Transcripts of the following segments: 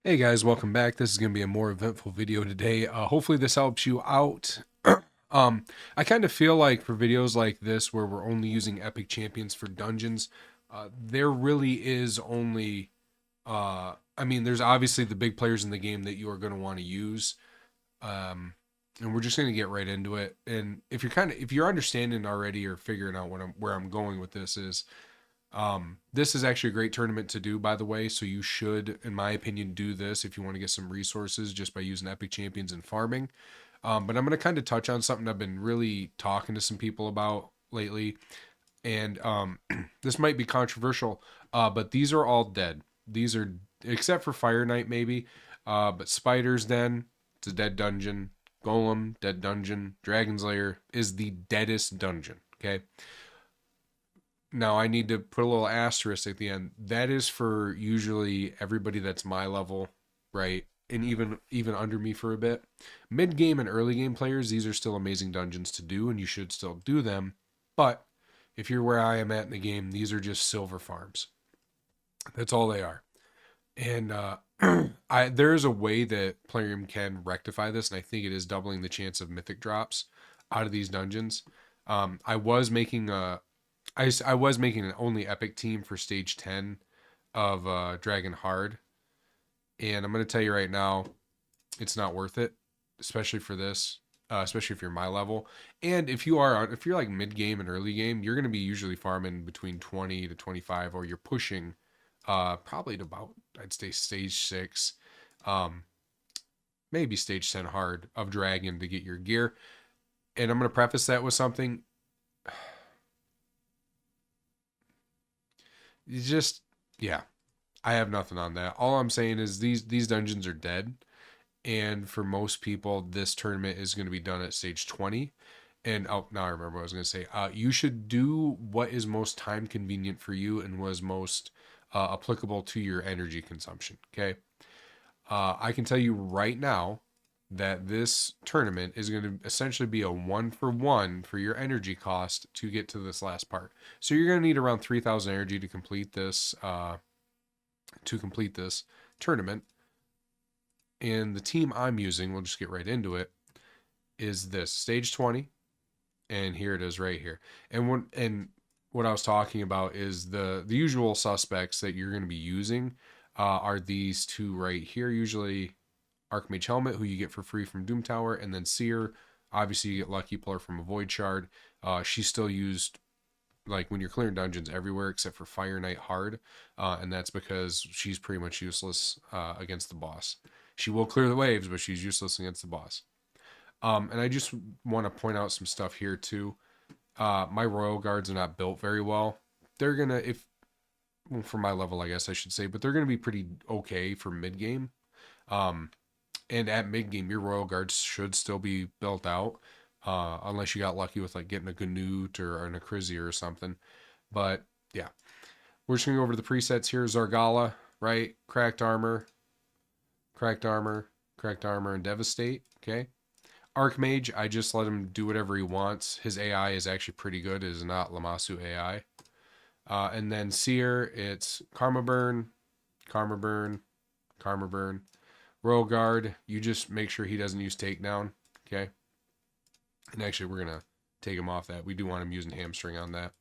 Hey guys, welcome back. This is going to be a more eventful video today. Hopefully this helps you out. I kind of feel like for videos like this where we're only using epic champions for dungeons, there really is only, there's obviously the big players in the game that you are going to want to use. Um, and we're just going to get right into it. And if you're understanding already or figuring out where I'm going with this is, this is actually a great tournament to do, by the way. So you should, in my opinion, do this if you want to get some resources just by using epic champions and farming. But I'm going to kind of touch on something I've been really talking to some people about lately, and this might be controversial, but these are all dead. These are except for Fire Knight maybe, but Spider's Den, it's a dead dungeon. Golem, dead dungeon. Dragon's Lair is the deadest dungeon. Okay. Now I need to put a little asterisk at the end. That is for usually everybody that's my level, right? And even under me for a bit. Mid game and early game players, these are still amazing dungeons to do, and you should still do them. But if you're where I am at in the game, these are just silver farms. That's all they are. And there is a way that Plarium can rectify this, and I think it is doubling the chance of mythic drops out of these dungeons. I was making I was making an only epic team for stage 10 of Dragon Hard. And I'm going to tell you right now, it's not worth it, especially for this, especially if you're my level. And if you're like mid game and early game, you're going to be usually farming between 20 to 25, or you're pushing probably to about, I'd say stage 6, um, maybe stage 10 hard of Dragon to get your gear. And I'm going to preface that with something. You just, yeah, I have nothing on that. All I'm saying is these dungeons are dead, and for most people, this tournament is going to be done at stage 20. And oh, now I remember what I was going to say. You should do what is most time convenient for you and was most applicable to your energy consumption. Okay, I can tell you right now that this tournament is going to essentially be a 1-for-1 for your energy cost to get to this last part. So you're going to need around 3,000 energy to complete this tournament. And the team I'm using, we'll just get right into it, is this stage 20, and here it is right here. And what I was talking about is the usual suspects that you're going to be using are these two right here. Usually Archmage Helmet, who you get for free from Doom Tower, and then Seer. Obviously, you get Lucky, pull her from a Void Shard. She's still used like when you're clearing dungeons everywhere except for Fire Knight hard, and that's because she's pretty much useless against the boss. She will clear the waves, but she's useless against the boss. And I just want to point out some stuff here too. My Royal Guards are not built very well. They're gonna, if well, for my level, I guess I should say, but they're gonna be pretty okay for mid game. Um, and at mid game, your Royal Guards should still be built out, unless you got lucky with like getting a Ganut or an Acrizia or something. But yeah, we're just gonna go over the presets here. Zargala, right? Cracked armor, cracked armor, cracked armor, and devastate. Okay. Archmage, I just let him do whatever he wants. His AI is actually pretty good. It is not Lamasu AI. And then Seer, it's Karma Burn, Karma Burn, Karma Burn. Royal Guard, you just make sure he doesn't use Takedown. Okay. And actually, we're going to take him off that. We do want him using Hamstring on that.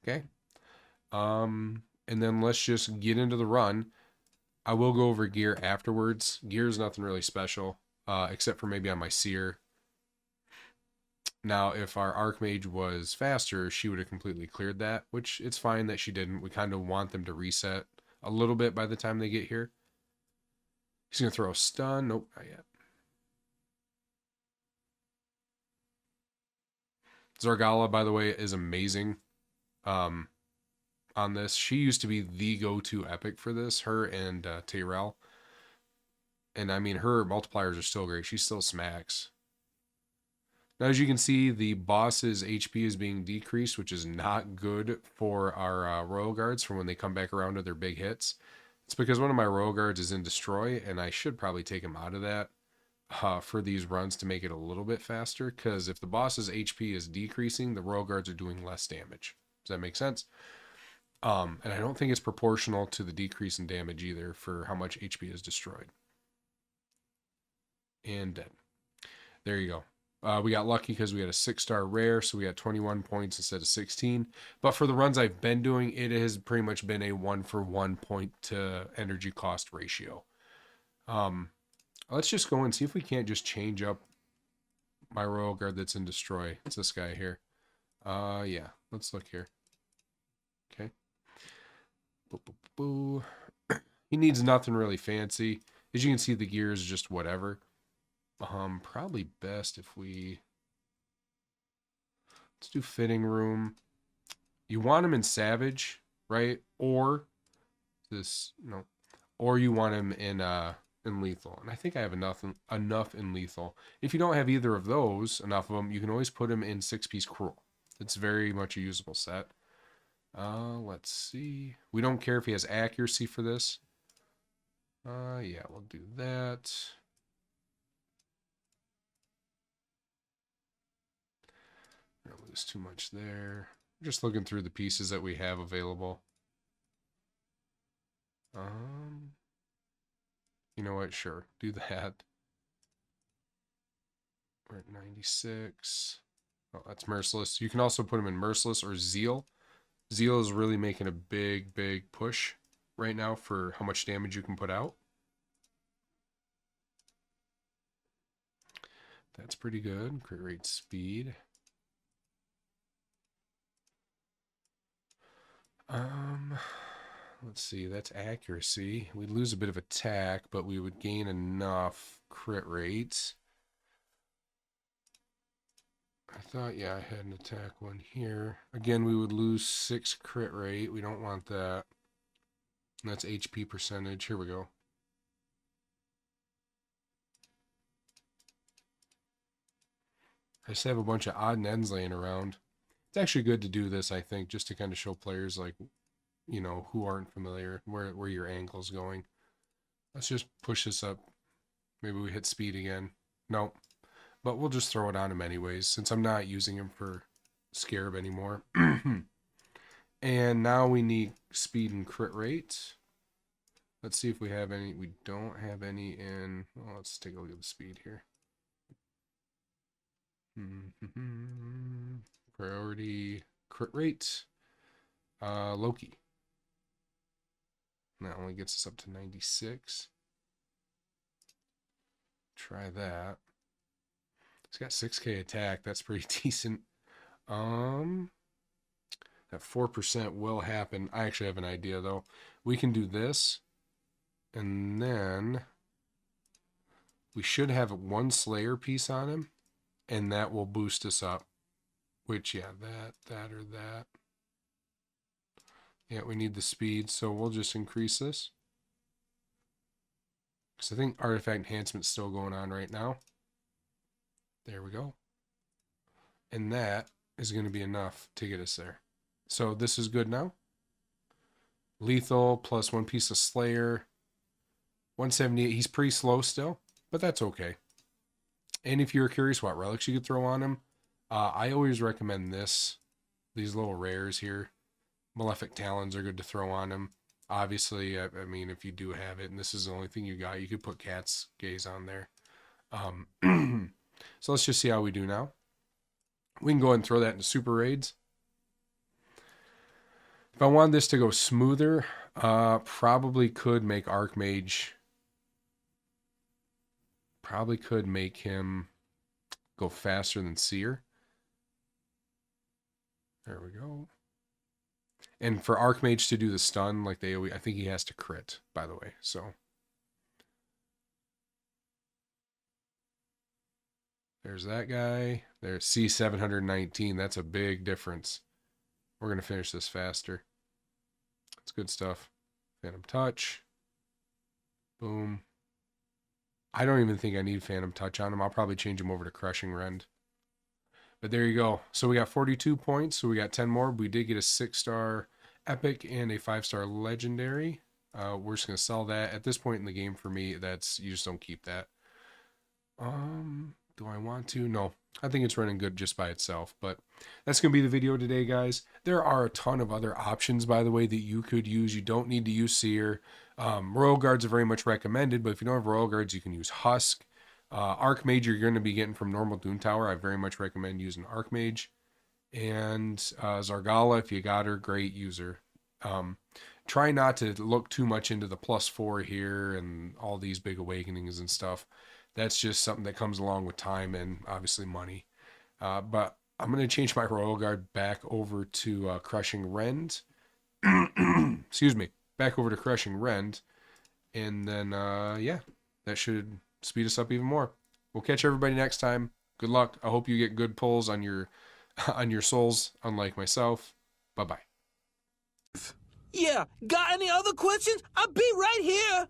Okay. And then let's just get into the run. I will go over gear afterwards. Gear is nothing really special, except for maybe on my Seer. Now, if our Archmage was faster, she would have completely cleared that, which it's fine that she didn't. We kind of want them to reset a little bit by the time they get here. He's going to throw a stun. Nope, not yet. Zargala, by the way, is amazing on this. She used to be the go-to epic for this, her and Tyrell. And I mean, her multipliers are still great. She still smacks. Now, as you can see, the boss's HP is being decreased, which is not good for our Royal Guards for when they come back around to their big hits. It's because one of my Royal Guards is in Destroy, and I should probably take him out of that for these runs to make it a little bit faster, because if the boss's HP is decreasing, the Royal Guards are doing less damage. Does that make sense? And I don't think it's proportional to the decrease in damage either for how much HP is destroyed. And dead. There you go. We got lucky because we had a 6-star rare, so we got 21 points instead of 16. But for the runs I've been doing, it has pretty much been a 1-for-1 point to energy cost ratio. Let's just go and see if we can't just change up my Royal Guard that's in Destroy. It's this guy here. Yeah, let's look here. Okay. Boo, boo, boo. He needs nothing really fancy. As you can see, the gear is just whatever. Probably best if let's do fitting room. You want him in Savage, right? Or or you want him in Lethal. And I think I have enough in Lethal. If you don't have either of those, enough of them, you can always put him in 6-piece Cruel. It's very much a usable set. Let's see. We don't care if he has accuracy for this. Yeah, we'll do that. Don't lose too much there. Just looking through the pieces that we have available. You know what? Sure, do that. We're at 96. Oh, that's Merciless. You can also put him in Merciless or Zeal. Zeal is really making a big, big push right now for how much damage you can put out. That's pretty good. Crit rate, speed. Let's see, that's accuracy. We'd lose a bit of attack, but we would gain enough crit rate. I thought, yeah, I had an attack one here. Again, we would lose 6 crit rate. We don't want that. And that's HP percentage. Here we go. I just have a bunch of odd and ends laying around. It's actually good to do this, I think, just to kind of show players, like, you know, who aren't familiar, where your angle's going. Let's just push this up. Maybe we hit speed again. Nope. But we'll just throw it on him anyways, since I'm not using him for Scarab anymore. And now we need speed and crit rate. Let's see if we have any. We don't have any in. Well, let's take a look at the speed here. Priority crit rate. Loki. That only gets us up to 96. Try that. It's got 6k attack. That's pretty decent. That 4% will happen. I actually have an idea though. We can do this, and then we should have one Slayer piece on him, and that will boost us up. Which, yeah, that or that. Yeah, we need the speed, so we'll just increase this. Because I think artifact enhancement's still going on right now. There we go. And that is going to be enough to get us there. So this is good now. Lethal plus 1 piece of Slayer. 178. He's pretty slow still, but that's okay. And if you're curious what relics you could throw on him, I always recommend these little rares here. Malefic Talons are good to throw on him. Obviously, I mean, if you do have it, and this is the only thing you got, you could put Cat's Gaze on there. So let's just see how we do now. We can go ahead and throw that into super raids. If I wanted this to go smoother, probably could make Archmage. Probably could make him go faster than Seer. There we go. And for Archmage to do the stun, like they always, I think he has to crit, by the way. So there's that guy. There's C719. That's a big difference. We're going to finish this faster. That's good stuff. Phantom Touch. Boom. I don't even think I need Phantom Touch on him. I'll probably change him over to Crushing Rend. But there you go. So we got 42 points. So we got 10 more. We did get a 6-star epic and a 5-star legendary. We're just going to sell that. At this point in the game for me, you just don't keep that. Do I want to? No. I think it's running good just by itself, but that's going to be the video today, guys. There are a ton of other options, by the way, that you could use. You don't need to use Seer. Royal Guards are very much recommended, but if you don't have Royal Guards, you can use Husk. Archmage you're going to be getting from normal Dune Tower. I very much recommend using Archmage. And Zargala, if you got her, great user. Try not to look too much into the +4 here and all these big awakenings and stuff. That's just something that comes along with time and obviously money. But I'm going to change my Royal Guard back over to Crushing Rend. Excuse me. Back over to Crushing Rend. And then, yeah, that should speed us up even more. We'll catch everybody next time. Good luck. I hope you get good pulls on your souls, unlike myself. Bye-bye. Yeah, got any other questions? I'll be right here.